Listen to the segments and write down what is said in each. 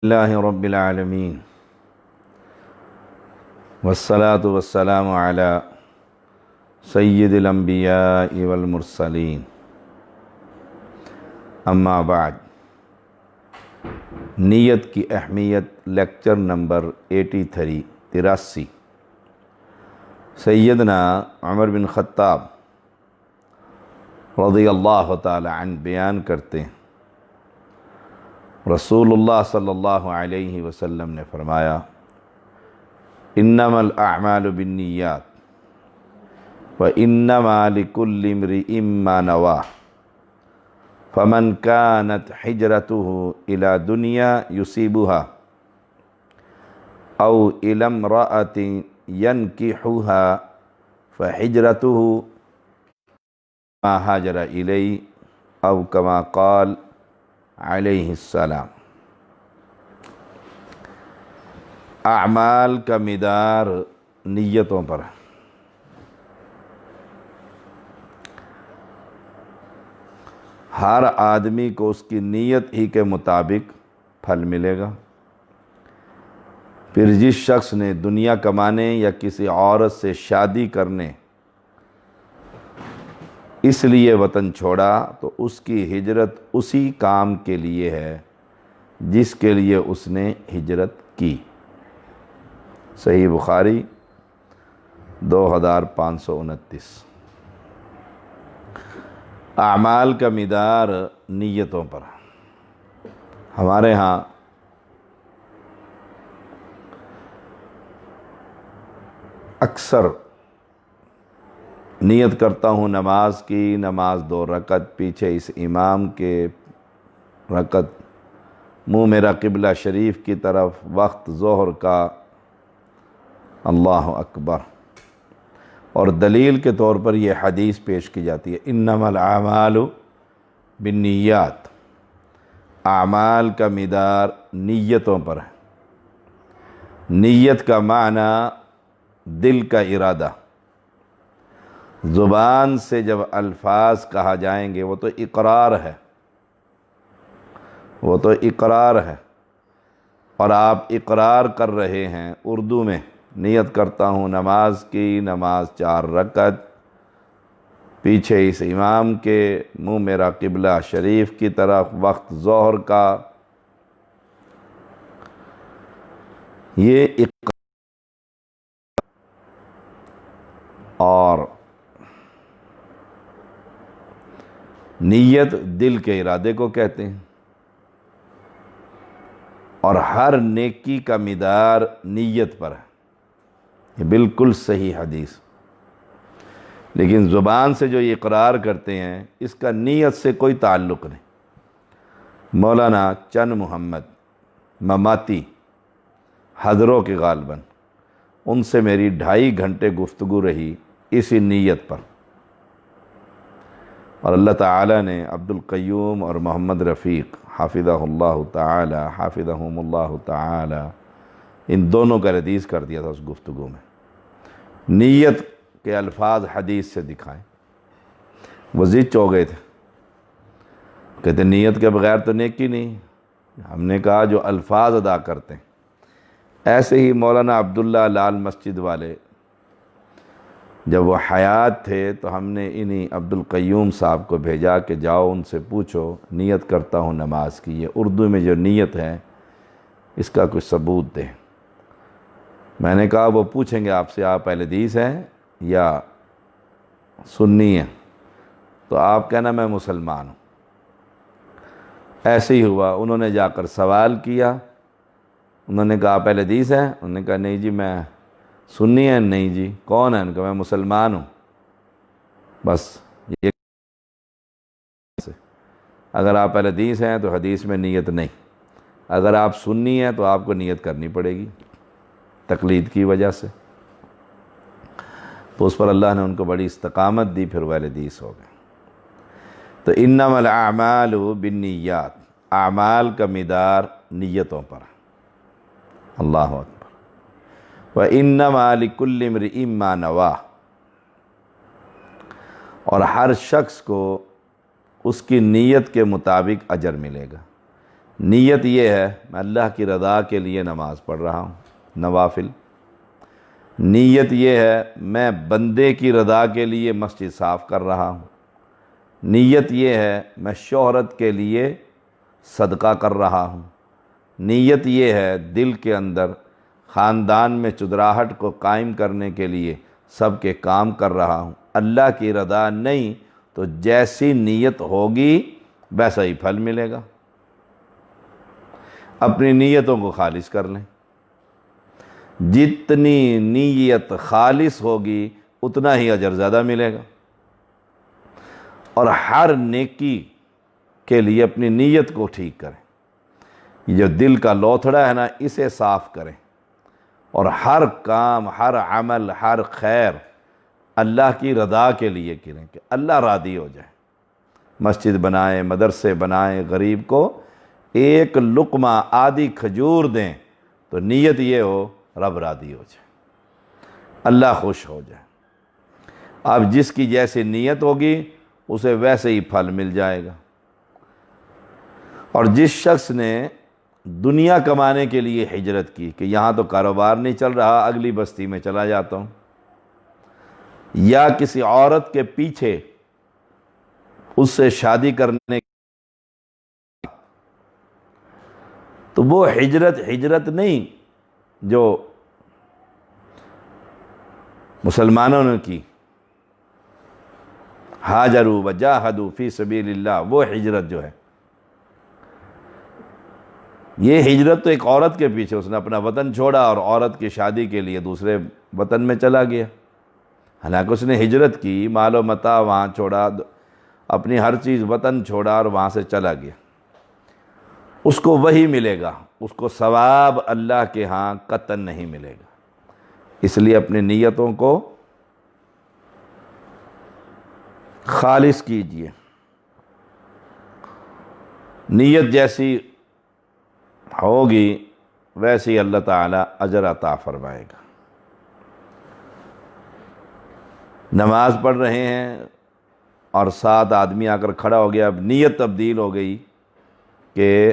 اللہ رب العالمین والصلاة والسلام علی سید الانبیاء والمرسلین اما بعد۔ نیت کی اہمیت، لیکچر نمبر 83 سیدنا عمر بن خطاب رضی اللہ تعالی عنہ بیان کرتے ہیں، رسول اللہ صلی اللہ علیہ وسلم نے فرمایا، انما الاعمال بالنیات وانما لکل امرئ ما نوى فمن كانت حجرته الى دنیا يصيبها او الى امرأة ينكحها فحجرته ما هاجر الی او كما قال علیہ السلام۔ اعمال کا مدار نیتوں پر ہے۔ ہر آدمی کو اس کی نیت ہی کے مطابق پھل ملے گا۔ پھر جس شخص نے دنیا کمانے یا کسی عورت سے شادی کرنے اس لیے وطن چھوڑا تو اس کی ہجرت اسی کام کے لیے ہے جس کے لیے اس نے ہجرت کی۔ صحیح بخاری 2529۔ اعمال کا مدار نیتوں پر۔ ہمارے ہاں اکثر نیت کرتا ہوں نماز کی، نماز 2 رکعت، پیچھے اس امام کے رکعت، منہ میرا قبلہ شریف کی طرف، وقت ظہر کا، اللہ اکبر، اور دلیل کے طور پر یہ حدیث پیش کی جاتی ہے، انما الاعمال بالنیات۔ اعمال کا مدار نیتوں پر ہے۔ نیت کا معنی دل کا ارادہ۔ زبان سے جب الفاظ کہا جائیں گے وہ تو اقرار ہے، اور آپ اقرار کر رہے ہیں اردو میں، نیت کرتا ہوں نماز کی، نماز 4 رکعت، پیچھے اس امام کے، منہ میرا قبلہ شریف کی طرف، وقت ظہر کا، یہ اقرار۔ اور نیت دل کے ارادے کو کہتے ہیں، اور ہر نیکی کا مدار نیت پر ہے۔ یہ بالکل صحیح حدیث۔ لیکن زبان سے جو یہ اقرار کرتے ہیں اس کا نیت سے کوئی تعلق نہیں۔ مولانا چند محمد مماتی حضروں کے غالباً، ان سے میری 2.5 گھنٹے گفتگو رہی اسی نیت پر، اور اللہ تعالیٰ نے عبدالقیوم اور محمد رفیق حافظہم اللہ تعالی ان دونوں کا ردیف کر دیا تھا اس گفتگو میں۔ نیت کے الفاظ حدیث سے دکھائیں، وہ ضد ہو گئے تھے، کہتے نیت کے بغیر تو نیکی نہیں۔ ہم نے کہا جو الفاظ ادا کرتے ہیں، ایسے ہی مولانا عبداللہ لال مسجد والے جب وہ حیات تھے تو ہم نے انہی عبدالقیوم صاحب کو بھیجا کہ جاؤ ان سے پوچھو، نیت کرتا ہوں نماز کی، یہ اردو میں جو نیت ہے اس کا کچھ ثبوت دیں۔ میں نے کہا وہ پوچھیں گے آپ سے، آپ اہل حدیث ہیں یا سنی ہیں؟ تو آپ کہنا میں مسلمان ہوں۔ ایسے ہی ہوا، انہوں نے جا کر سوال کیا، انہوں نے کہا آپ اہل حدیث ہیں؟ انہوں نے کہا نہیں جی میں سنی ہیں۔ نہیں جی کون ہے؟ ان کا میں مسلمان ہوں۔ بس یہ، اگر آپ اہل حدیث ہیں تو حدیث میں نیت نہیں، اگر آپ سنی ہیں تو آپ کو نیت کرنی پڑے گی تقلید کی وجہ سے۔ تو اس پر اللہ نے ان کو بڑی استقامت دی، پھر وہ اہل حدیث ہو گئے۔ تو انما الاعمال بالنیات، اعمال کا مدار نیتوں پر۔ اللہ اکبر۔ وَإِنَّمَا لِكُلِّ امْرِئٍ مَّا نَوَىٰ، اور ہر شخص کو اس کی نیت کے مطابق اجر ملے گا۔ نیت یہ ہے میں اللہ کی رضا کے لیے نماز پڑھ رہا ہوں، نوافل۔ نیت یہ ہے میں بندے کی رضا کے لیے مسجد صاف کر رہا ہوں۔ نیت یہ ہے میں شہرت کے لیے صدقہ کر رہا ہوں۔ نیت یہ ہے دل کے اندر خاندان میں چدراہٹ کو قائم کرنے کے لیے سب کے کام کر رہا ہوں۔ اللہ کی رضا نہیں تو جیسی نیت ہوگی ویسا ہی پھل ملے گا۔ اپنی نیتوں کو خالص کر لیں، جتنی نیت خالص ہوگی اتنا ہی اجر زیادہ ملے گا۔ اور ہر نیکی کے لیے اپنی نیت کو ٹھیک کریں، یہ جو دل کا لوتھڑا ہے نا اسے صاف کریں، اور ہر کام، ہر عمل، ہر خیر اللہ کی رضا کے لیے کریں کہ اللہ راضی ہو جائے۔ مسجد بنائیں، مدرسے بنائیں، غریب کو ایک لقمہ آدھی کھجور دیں تو نیت یہ ہو رب راضی ہو جائے، اللہ خوش ہو جائے۔ اب جس کی جیسی نیت ہوگی اسے ویسے ہی پھل مل جائے گا۔ اور جس شخص نے دنیا کمانے کے لیے ہجرت کی کہ یہاں تو کاروبار نہیں چل رہا، اگلی بستی میں چلا جاتا ہوں، یا کسی عورت کے پیچھے اس سے شادی کرنے، تو وہ ہجرت نہیں جو مسلمانوں نے کی، ہاجروا وجاہدوا فی سبیل اللہ، وہ ہجرت جو ہے، یہ ہجرت تو ایک عورت کے پیچھے، اس نے اپنا وطن چھوڑا اور عورت کی شادی کے لیے دوسرے وطن میں چلا گیا۔ حالانکہ اس نے ہجرت کی، مال و متاع وہاں چھوڑا، اپنی ہر چیز وطن چھوڑا اور وہاں سے چلا گیا، اس کو وہی ملے گا، اس کو ثواب اللہ کے ہاں قطعاً نہیں ملے گا۔ اس لیے اپنی نیتوں کو خالص کیجئے، نیت جیسی ہوگی ویسے اللہ تعالیٰ اجر عطا فرمائے گا۔ نماز پڑھ رہے ہیں اور ساتھ آدمی آ کر کھڑا ہو گیا، اب نیت تبدیل ہو گئی کہ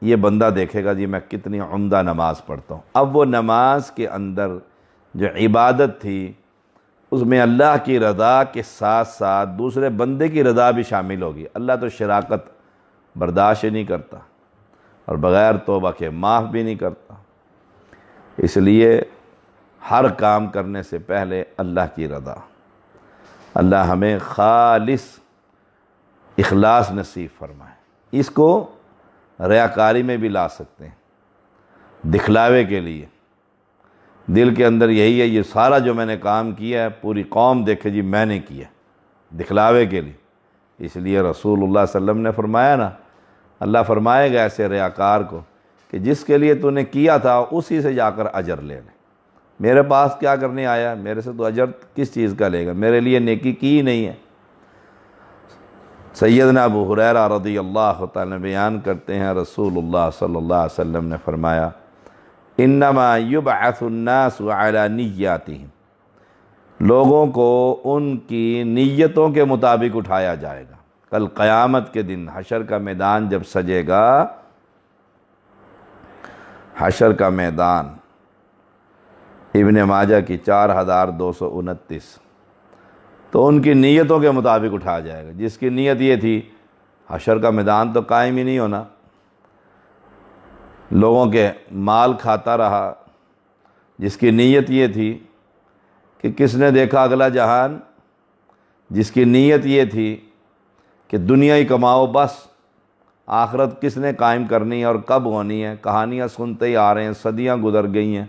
یہ بندہ دیکھے گا جی میں کتنی عمدہ نماز پڑھتا ہوں۔ اب وہ نماز کے اندر جو عبادت تھی اس میں اللہ کی رضا کے ساتھ ساتھ دوسرے بندے کی رضا بھی شامل ہوگی۔ اللہ تو شراکت برداشت نہیں کرتا اور بغیر توبہ کے معاف بھی نہیں کرتا، اس لیے ہر کام کرنے سے پہلے اللہ کی رضا۔ اللہ ہمیں خالص اخلاص نصیب فرمائے۔ اس کو ریاکاری میں بھی لا سکتے ہیں، دکھلاوے کے لیے، دل کے اندر یہی ہے یہ سارا جو میں نے کام کیا ہے پوری قوم دیکھے جی میں نے کیا، دکھلاوے کے لیے۔ اس لیے رسول اللہ صلی اللہ علیہ وسلم نے فرمایا نا، اللہ فرمائے گا ایسے ریاکار کو کہ جس کے لیے تو نے کیا تھا اسی سے جا کر اجر لے لے، میرے پاس کیا کرنے آیا، میرے سے تو اجر کس چیز کا لے گا، میرے لیے نیکی کی ہی نہیں ہے۔ سیدنا ابو ہریرہ رضی اللہ تعالیٰ بیان کرتے ہیں رسول اللہ صلی اللہ علیہ وسلم نے فرمایا انما یبعث الناس علی نیاتہم، لوگوں کو ان کی نیتوں کے مطابق اٹھایا جائے گا۔ کل قیامت کے دن حشر کا میدان جب سجے گا، حشر کا میدان ابن ماجہ کی 4229، تو ان کی نیتوں کے مطابق اٹھایا جائے گا۔ جس کی نیت یہ تھی حشر کا میدان تو قائم ہی نہیں ہونا، لوگوں کے مال کھاتا رہا، جس کی نیت یہ تھی کہ کس نے دیکھا اگلا جہان، جس کی نیت یہ تھی کہ دنیا ہی کماؤ بس، آخرت کس نے قائم کرنی ہے اور کب ہونی ہے، کہانیاں سنتے ہی آ رہے ہیں، صدیاں گزر گئی ہیں،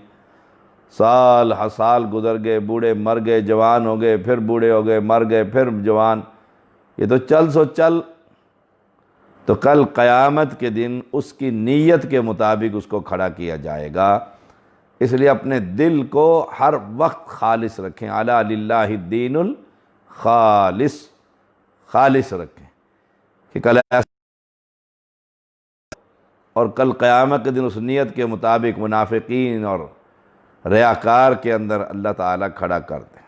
سال ہر سال گزر گئے، بوڑھے مر گئے، جوان ہو گئے، پھر بوڑھے ہو گئے، مر گئے، پھر جوان، یہ تو چل سو چل۔ تو کل قیامت کے دن اس کی نیت کے مطابق اس کو کھڑا کیا جائے گا۔ اس لیے اپنے دل کو ہر وقت خالص رکھیں، الا للہ الدین الخالص، خالص رکھیں کہ کل اور کل قیامت کے دن اس نیت کے مطابق منافقین اور ریاکار کے اندر اللہ تعالیٰ کھڑا کر دیں۔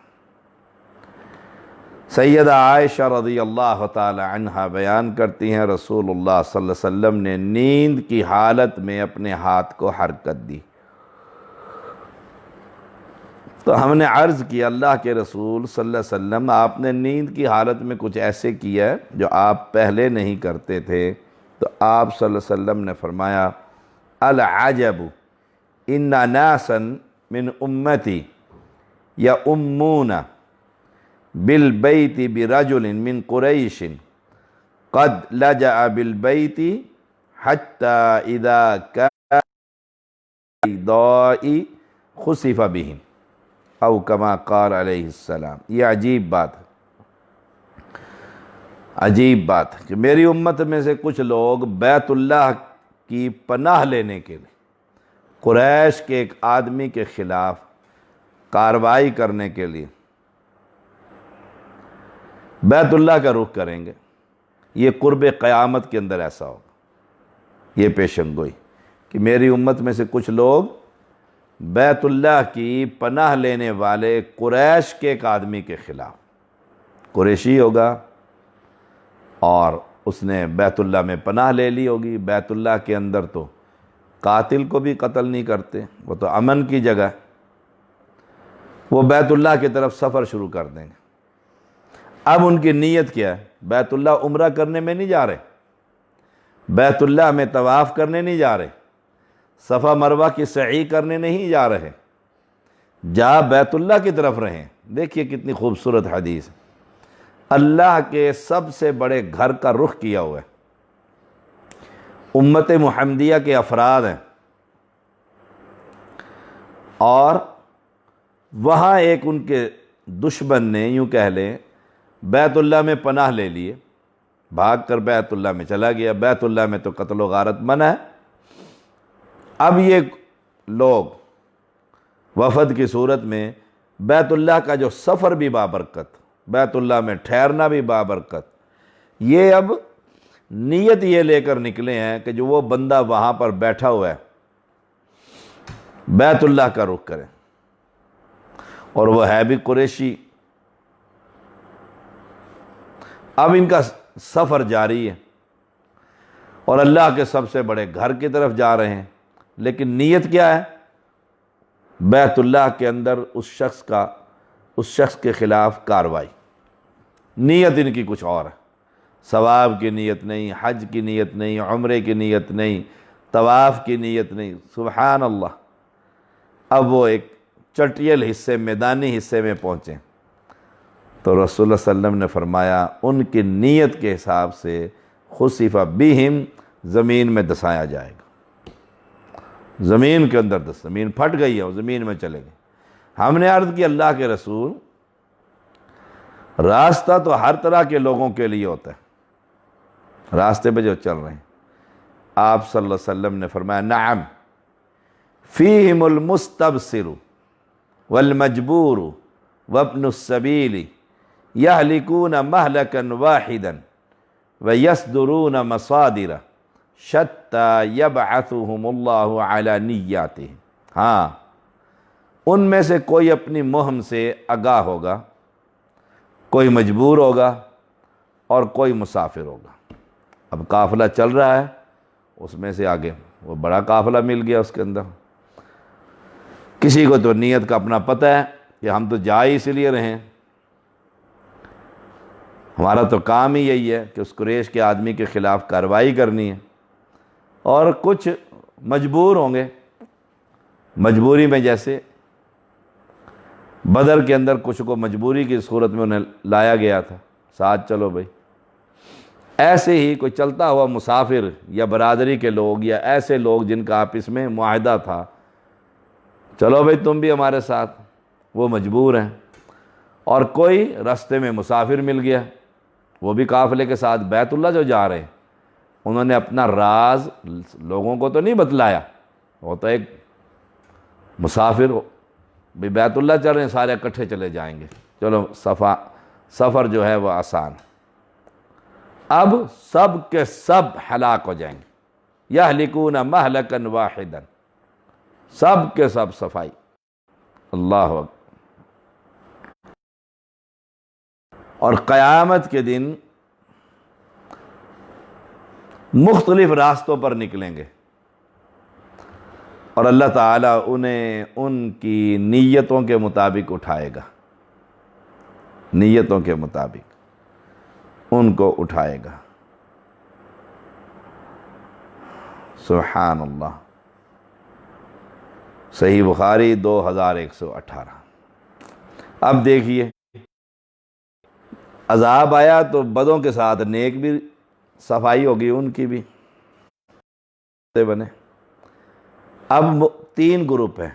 سیدہ عائشہ رضی اللہ تعالی عنہا بیان کرتی ہیں رسول اللہ صلی اللہ علیہ وسلم نے نیند کی حالت میں اپنے ہاتھ کو حرکت دی۔ تو ہم نے عرض کیا اللہ کے رسول صلی اللہ علیہ وسلم آپ نے نیند کی حالت میں کچھ ایسے کیا ہے جو آپ پہلے نہیں کرتے تھے؟ تو آپ صلی اللہ علیہ وسلم نے فرمایا العجب ان ناسا من امتی یؤمون بالبیت برجل من قریش قد لجأ بالبیت حتی اذا کان الضائی خسف بہم او کما قال علیہ السلام۔ یہ عجیب بات ہے کہ میری امت میں سے کچھ لوگ بیت اللہ کی پناہ لینے کے لیے قریش کے ایک آدمی کے خلاف کارروائی کرنے کے لیے بیت اللہ کا رخ کریں گے۔ یہ قرب قیامت کے اندر ایسا ہوگا، یہ پیشن گوئی کہ میری امت میں سے کچھ لوگ بیت اللہ کی پناہ لینے والے قریش کے ایک آدمی کے خلاف، قریشی ہوگا اور اس نے بیت اللہ میں پناہ لے لی ہوگی۔ بیت اللہ کے اندر تو قاتل کو بھی قتل نہیں کرتے، وہ تو امن کی جگہ ہے۔ وہ بیت اللہ کی طرف سفر شروع کر دیں گے۔ اب ان کی نیت کیا ہے؟ بیت اللہ عمرہ کرنے میں نہیں جا رہے، بیت اللہ میں طواف کرنے نہیں جا رہے، صفا مروہ کی سعی کرنے نہیں جا رہے، جا بیت اللہ کی طرف رہیں۔ دیکھیے کتنی خوبصورت حدیث ہے، اللہ کے سب سے بڑے گھر کا رخ کیا ہوا ہے، امت محمدیہ کے افراد ہیں، اور وہاں ایک ان کے دشمن نے یوں کہہ لیں بیت اللہ میں پناہ لے لیے، بھاگ کر بیت اللہ میں چلا گیا۔ بیت اللہ میں تو قتل و غارت منع ہے۔ اب یہ لوگ وفد کی صورت میں بیت اللہ کا جو سفر بھی بابرکت، بیت اللہ میں ٹھہرنا بھی بابرکت، یہ اب نیت یہ لے کر نکلے ہیں کہ جو وہ بندہ وہاں پر بیٹھا ہوا ہے بیت اللہ کا رخ کرے، اور وہ ہے بھی قریشی۔ اب ان کا سفر جاری ہے اور اللہ کے سب سے بڑے گھر کی طرف جا رہے ہیں، لیکن نیت کیا ہے؟ بیت اللہ کے اندر اس شخص کے خلاف کارروائی۔ نیت ان کی کچھ اور ہے، ثواب کی نیت نہیں، حج کی نیت نہیں، عمرے کی نیت نہیں، طواف کی نیت نہیں، سبحان اللہ۔ اب وہ ایک چٹیل حصے، میدانی حصے میں پہنچے تو رسول اللہ صلی اللہ علیہ وسلم نے فرمایا ان کی نیت کے حساب سے خسف بہم، زمین میں دسایا جائے گا، زمین کے اندر زمین پھٹ گئی ہے، وہ زمین میں چلے گئے۔ ہم نے عرض کی اللہ کے رسول راستہ تو ہر طرح کے لوگوں کے لیے ہوتا ہے، راستے پہ جو چل رہے ہیں۔ آپ صلی اللہ علیہ وسلم نے فرمایا نعم فیہم المستبصر والمجبور وابن السبیل یہلکون مہلکا واحدا ویصدرون مصادر شتی یبعثہم اللہ علی نیاتہم۔ ہاں، ان میں سے کوئی اپنی مہم سے آگاہ ہوگا، کوئی مجبور ہوگا اور کوئی مسافر ہوگا۔ اب قافلہ چل رہا ہے، اس میں سے آگے وہ بڑا قافلہ مل گیا، اس کے اندر کسی کو تو نیت کا اپنا پتہ ہے کہ ہم تو جا ہی اس لیے رہے ہیں، ہمارا تو کام ہی یہی ہے کہ اس قریش کے آدمی کے خلاف کارروائی کرنی ہے، اور کچھ مجبور ہوں گے، مجبوری میں جیسے بدر کے اندر کچھ کو مجبوری کی صورت میں انہیں لایا گیا تھا، ساتھ چلو بھائی، ایسے ہی کوئی چلتا ہوا مسافر یا برادری کے لوگ یا ایسے لوگ جن کا آپس میں معاہدہ تھا، چلو بھائی تم بھی ہمارے ساتھ، وہ مجبور ہیں۔ اور کوئی راستے میں مسافر مل گیا، وہ بھی قافلے کے ساتھ بیت اللہ جو جا رہے ہیں، انہوں نے اپنا راز لوگوں کو تو نہیں بتلایا، وہ تو ایک مسافر ہو بھی بیت اللہ چل رہے ہیں، سارے اکٹھے چلے جائیں گے، چلو سفر جو ہے وہ آسان۔ اب سب کے سب ہلاک ہو جائیں گے، یہلکون مہلکا واحدا، سب کے سب صفائی۔ اللہ اکبر۔ اور قیامت کے دن مختلف راستوں پر نکلیں گے، اور اللہ تعالیٰ انہیں ان کی نیتوں کے مطابق اٹھائے گا، نیتوں کے مطابق ان کو اٹھائے گا۔ سبحان اللہ۔ صحیح بخاری 2118۔ اب دیکھیے، عذاب آیا تو بدوں کے ساتھ نیک بھی صفائی ہوگی، ان کی بھی بنے۔ اب 3 گروپ ہیں،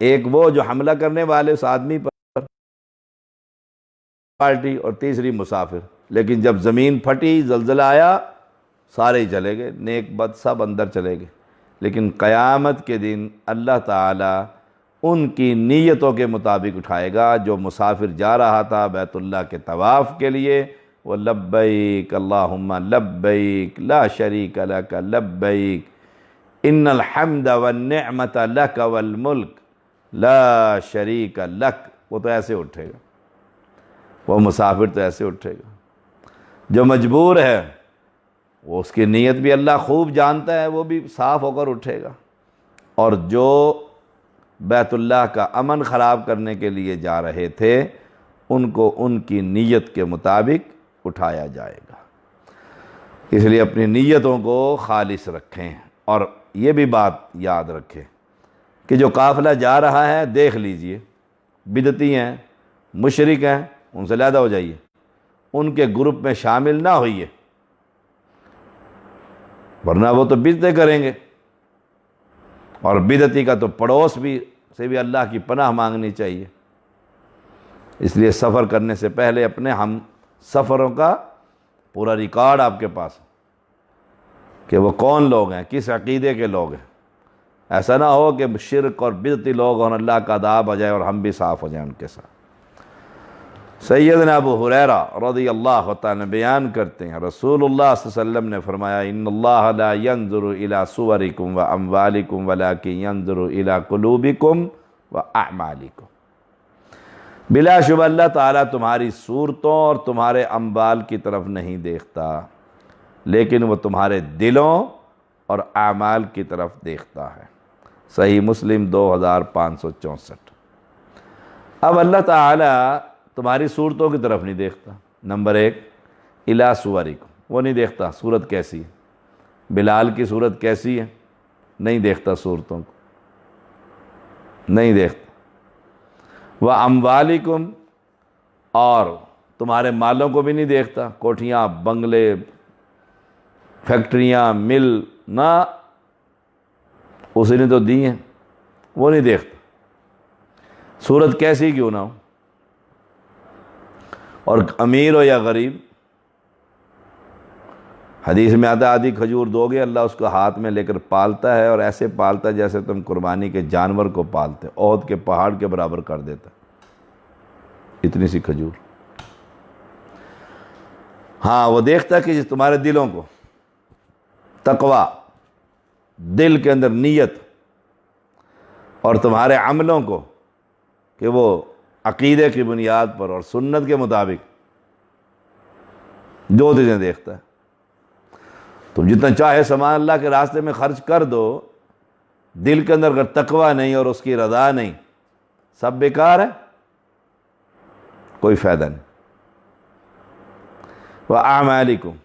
ایک وہ جو حملہ کرنے والے اس آدمی پر پارٹی، اور تیسری مسافر۔ لیکن جب زمین پھٹی، زلزلہ آیا، سارے ہی چلے گئے، نیک بد سب اندر چلے گئے۔ لیکن قیامت کے دن اللہ تعالیٰ ان کی نیتوں کے مطابق اٹھائے گا۔ جو مسافر جا رہا تھا بیت اللہ کے طواف کے لیے، وہ لبیک اللہم لبیک لا شریک لک لبیک ان الحمد والنعمت لک والملک لا شریک لک، وہ تو ایسے اٹھے گا، وہ مسافر تو ایسے اٹھے گا۔ جو مجبور ہے، وہ اس کی نیت بھی اللہ خوب جانتا ہے، وہ بھی صاف ہو کر اٹھے گا۔ اور جو بیت اللہ کا امن خراب کرنے کے لیے جا رہے تھے، ان کو ان کی نیت کے مطابق اٹھایا جائے گا۔ اس لیے اپنی نیتوں کو خالص رکھیں، اور یہ بھی بات یاد رکھیں کہ جو قافلہ جا رہا ہے، دیکھ لیجئے، بدعتی ہیں، مشرک ہیں، ان سے علیحدہ ہو جائیے، ان کے گروپ میں شامل نہ ہوئیے، ورنہ وہ تو بدعتیں کریں گے۔ اور بدعتی کا تو پڑوس سے بھی اللہ کی پناہ مانگنی چاہیے۔ اس لیے سفر کرنے سے پہلے اپنے ہم سفروں کا پورا ریکارڈ آپ کے پاس کہ وہ کون لوگ ہیں، کس عقیدے کے لوگ ہیں۔ ایسا نہ ہو کہ شرک اور بدعتی لوگ اور اللہ کا عذاب آ جائے اور ہم بھی صاف ہو جائیں ان کے ساتھ۔ سیدنا ابو ہریرہ رضی اللہ تعالیٰ بیان کرتے ہیں، رسول اللہ صلی اللہ علیہ وسلم نے فرمایا، ان اللہ لا ينظر الى صورکم واموالکم ولکن ينظر الى قلوبکم واعمالکم۔ بلا شبہ اللہ تعالیٰ تمہاری صورتوں اور تمہارے اموال کی طرف نہیں دیکھتا، لیکن وہ تمہارے دلوں اور اعمال کی طرف دیکھتا ہے۔ صحیح مسلم 2564۔ اب اللہ تعالیٰ تمہاری صورتوں کی طرف نہیں دیکھتا۔ نمبر 1، الی صورکم، وہ نہیں دیکھتا صورت کیسی ہے، بلال کی صورت کیسی ہے، نہیں دیکھتا صورتوں کو، نہیں دیکھتا۔ واموالکم، اور تمہارے مالوں کو بھی نہیں دیکھتا، کوٹھیاں، بنگلے، فیکٹریاں، مل، نہ اسی نے تو دی ہیں، وہ نہیں دیکھتا، صورت کیسی کیوں نہ ہو۔ اور امیر ہو یا غریب، حدیث میں آتا ہے آدھی کھجور دو گے اللہ اس کو ہاتھ میں لے کر پالتا ہے، اور ایسے پالتا ہے جیسے تم قربانی کے جانور کو پالتے، احد کے پہاڑ کے برابر کر دیتا، اتنی سی کھجور۔ ہاں وہ دیکھتا ہے کہ تمہارے دلوں کو، تقوی، دل کے اندر نیت، اور تمہارے عملوں کو کہ وہ عقیدے کی بنیاد پر اور سنت کے مطابق جو چیزیں دیکھتا ہے۔ تم جتنا چاہے سامان اللہ کے راستے میں خرچ کر دو، دل کے اندر اگر تقوی نہیں اور اس کی رضا نہیں، سب بیکار ہے، کوئی فائدہ نہیں۔ وَأَعْمَالِكُمْ،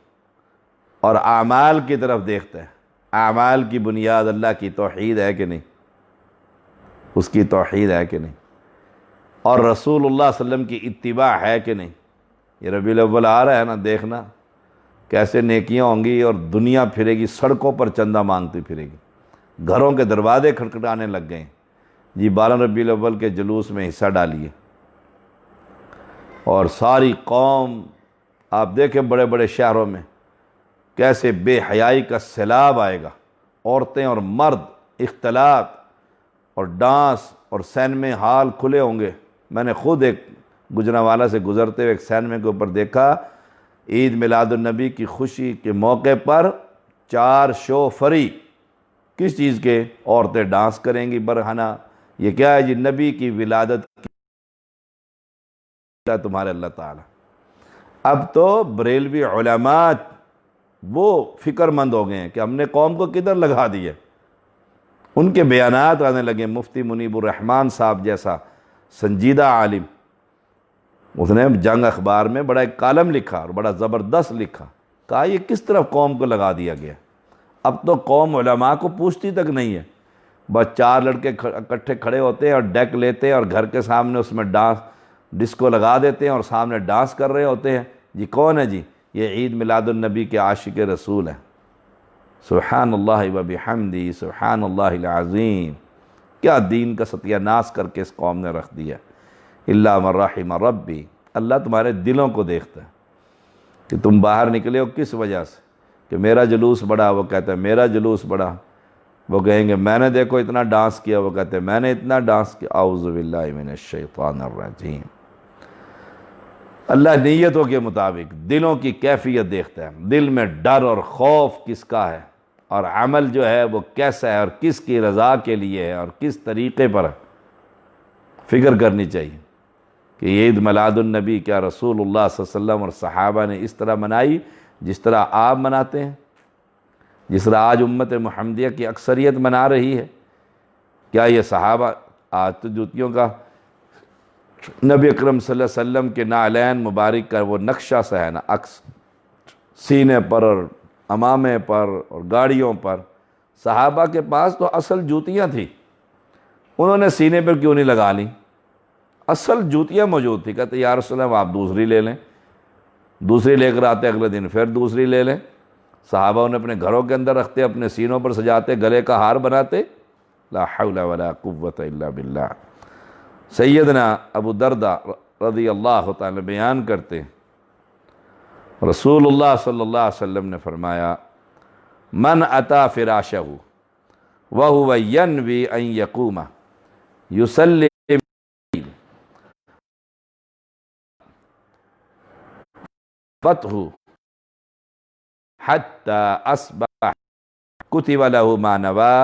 اور اعمال کی طرف دیکھتا ہے، اعمال کی بنیاد اللہ کی توحید ہے کہ نہیں، اس کی توحید ہے کہ نہیں، اور رسول اللہ صلی اللہ علیہ وسلم کی اتباع ہے کہ نہیں۔ یہ ربیع الاول آ رہا ہے نا، دیکھنا کیسے نیکیاں ہوں گی، اور دنیا پھرے گی، سڑکوں پر چندہ مانگتی پھرے گی، گھروں کے دروازے کھٹکھٹانے لگ گئے ہیں، جی 12 ربیع الاول کے جلوس میں حصہ ڈالیے۔ اور ساری قوم، آپ دیکھیں بڑے بڑے شہروں میں کیسے بے حیائی کا سیلاب آئے گا، عورتیں اور مرد، اختلاط اور ڈانس، اور سینمے ہال کھلے ہوں گے۔ میں نے خود ایک گجرانوالہ سے گزرتے ہوئے ایک سینمے کے اوپر دیکھا، عید میلاد النبی کی خوشی کے موقع پر 4 شو فری، کس چیز کے؟ عورتیں ڈانس کریں گی برہنہ۔ یہ کیا ہے جی؟ نبی کی ولادت کی تمہارے اللہ تعالیٰ، اب تو بریلوی علماء وہ فکر مند ہو گئے ہیں کہ ہم نے قوم کو کدھر لگا دیا. ان کے بیانات آنے لگے. مفتی منیب الرحمن صاحب جیسا سنجیدہ عالم، اس نے جنگ اخبار میں بڑا ایک کالم لکھا اور بڑا زبردست لکھا. کہا یہ کس طرف قوم کو لگا دیا گیا. اب تو قوم علماء کو پوچھتی تک نہیں ہے. بس 4 لڑکے اکٹھے کھڑے ہوتے ہیں اور ڈیک لیتے ہیں اور گھر کے سامنے اس میں ڈسکو لگا دیتے ہیں اور سامنے ڈانس کر رہے ہوتے ہیں. جی کون ہے جی؟ یہ عید میلاد النبی کے عاشق رسول ہیں. سبحان اللہ و بحمدی سبحان اللہ العظیم. کیا دین کا ستیہ ناس کر کے اس قوم نے رکھ دیا. الا من رحم ربی. اللہ تمہارے دلوں کو دیکھتا ہے کہ تم باہر نکلے ہو کس وجہ سے. کہ میرا جلوس بڑا، وہ کہتا ہے میرا جلوس بڑا. وہ کہیں گے میں نے دیکھو اتنا ڈانس کیا، وہ کہتے ہیں میں نے اتنا ڈانس کیا. اعوذ باللہ من الشیطان الرجیم. اللہ نیتوں کے مطابق دلوں کی کیفیت دیکھتا ہے. دل میں ڈر اور خوف کس کا ہے اور عمل جو ہے وہ کیسا ہے اور کس کی رضا کے لیے ہے اور کس طریقے پر ہے. فکر کرنی چاہیے کہ عید میلاد النبی کیا رسول اللہ صلی اللہ علیہ وسلم اور صحابہ نے اس طرح منائی جس طرح آپ مناتے ہیں، جس طرح آج امت محمدیہ کی اکثریت منا رہی ہے؟ کیا یہ صحابہ آج تو جوتیوں کا نبی اکرم صلی اللہ علیہ وسلم کے نعلین مبارک کا وہ نقشہ سا ہے نا، عکس سینے پر اور امامے پر اور گاڑیوں پر. صحابہ کے پاس تو اصل جوتیاں تھیں، انہوں نے سینے پر کیوں نہیں لگا لیں؟ اصل جوتیاں موجود تھی. کہتے یا رسول اللہ آپ دوسری لے لیں. دوسری لے کر آتے، اگلے دن پھر دوسری لے لیں. صحابہ انہیں اپنے گھروں کے اندر رکھتے، اپنے سینوں پر سجاتے، گلے کا ہار بناتے. لا حول ولا قوت الا باللہ. سیدنا ابو درداء رضی اللہ تعالی بیان کرتے ہیں رسول اللہ صلی اللہ علیہ وسلم نے فرمایا من اتا فراشہ وہو ینوی ان یقوم یصلی فتح حتی اصبح کتب له ما نوى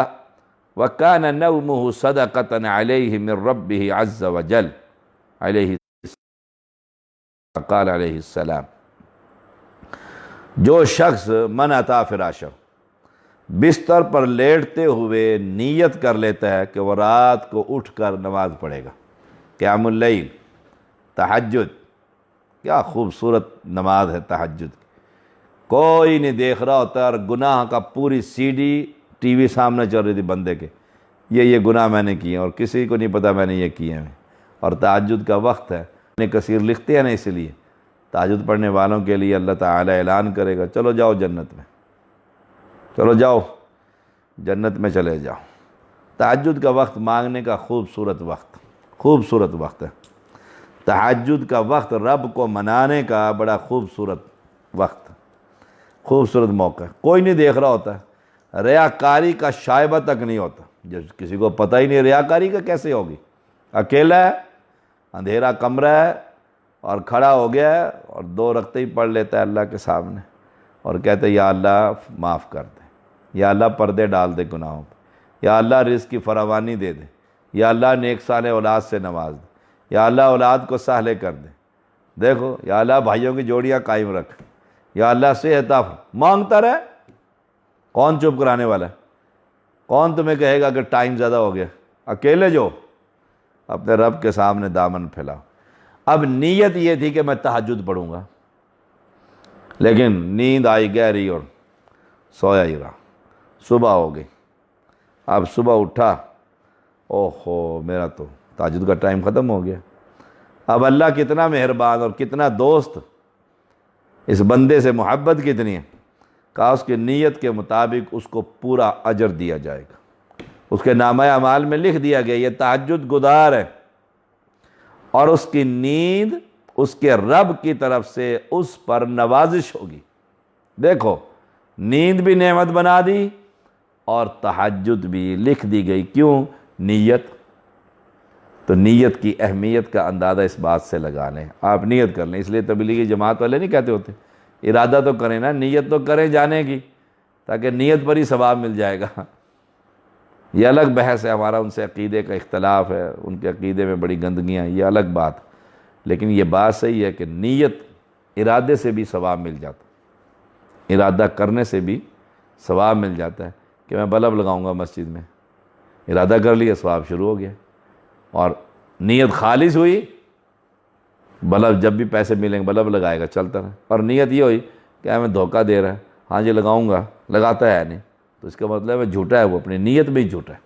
وكان نومه صدقة عليه من ربه عز وجل عليه قال علیہ السلام. جو شخص من اتا فراشہ بستر پر لیٹتے ہوئے نیت کر لیتا ہے کہ وہ رات کو اٹھ کر نماز پڑھے گا، قیام اللیل، تہجد. کیا خوبصورت نماز ہے تہجد. کوئی نہیں دیکھ رہا ہوتا اور گناہ کا پوری سی ڈی ٹی وی سامنے چل رہی تھی بندے کے، یہ گناہ میں نے کیے اور کسی کو نہیں پتا میں نے یہ کیے ہیں. اور تہجد کا وقت ہے. کثیر لکھتے ہیں نا، اس لیے تہجد پڑھنے والوں کے لیے اللہ تعالی اعلان کرے گا چلو جاؤ جنت میں، چلو جاؤ جنت میں چلے جاؤ. تہجد کا وقت مانگنے کا خوبصورت وقت، خوبصورت وقت ہے. تہجد کا وقت رب کو منانے کا بڑا خوبصورت وقت، خوبصورت موقع. کوئی نہیں دیکھ رہا ہوتا ہے، ریاکاری کا شائبہ تک نہیں ہوتا. جب کسی کو پتہ ہی نہیں ریاکاری کا کیسے ہوگی. اکیلا ہے، اندھیرا کمرہ ہے اور کھڑا ہو گیا ہے اور 2 رکعتیں ہی پڑھ لیتا ہے اللہ کے سامنے اور کہتے ہیں یا اللہ معاف کر دے، یا اللہ پردے ڈال دے گناہوں پہ، یا اللہ رزق کی فراوانی دے دے، یا اللہ نیک صالح اولاد سے نواز دے، یا اللہ اولاد کو سہلے کر دے. دیکھو یا اللہ بھائیوں کی جوڑیاں قائم رکھ، یا اللہ صحت عافیت. مانگتا رہے. کون چپ کرانے والا ہے؟ کون تمہیں کہے گا کہ ٹائم زیادہ ہو گیا؟ اکیلے جو اپنے رب کے سامنے دامن پھیلاؤ. اب نیت یہ تھی کہ میں تہجد پڑھوں گا، لیکن نیند آئی گہری اور سویا ہی رہا. صبح ہو گئی. اب صبح اٹھا، اوہو میرا تو تہجد کا ٹائم ختم ہو گیا. اب اللہ کتنا مہربان اور کتنا دوست، اس بندے سے محبت کتنی ہے. کہا اس کی نیت کے مطابق اس کو پورا اجر دیا جائے گا. اس کے نامہ اعمال میں لکھ دیا گیا یہ تہجد گزار ہے اور اس کی نیند اس کے رب کی طرف سے اس پر نوازش ہوگی. دیکھو نیند بھی نعمت بنا دی اور تہجد بھی لکھ دی گئی. کیوں؟ نیت. تو نیت کی اہمیت کا اندازہ اس بات سے لگا لیں. آپ نیت کر لیں. اس لیے تبلیغی جماعت والے نہیں کہتے ہوتے ارادہ تو کریں نا، نیت تو کریں جانے کی، تاکہ نیت پر ہی ثواب مل جائے گا. یہ الگ بحث ہے، ہمارا ان سے عقیدے کا اختلاف ہے، ان کے عقیدے میں بڑی گندگیاں، یہ الگ بات. لیکن یہ بات صحیح ہے کہ نیت ارادے سے بھی ثواب مل جاتا، ارادہ کرنے سے بھی ثواب مل جاتا ہے کہ میں بلب لگاؤں گا مسجد میں، ارادہ کر لیا، ثواب شروع ہو گیا، اور نیت خالص ہوئی، بلب جب بھی پیسے ملیں گے بلب لگائے گا، چلتا رہا، اور نیت یہ ہوئی کہ ہمیں دھوکہ دے رہا ہے، ہاں جی لگاؤں گا، لگاتا ہے نہیں، تو اس کا مطلب ہے جھوٹا ہے، وہ اپنی نیت میں ہی جھوٹا ہے،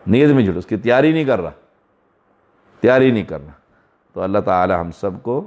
نیت میں جھوٹا، اس کی تیاری نہیں کر رہا، تیاری نہیں کر رہا۔ تو اللہ تعالی ہم سب کو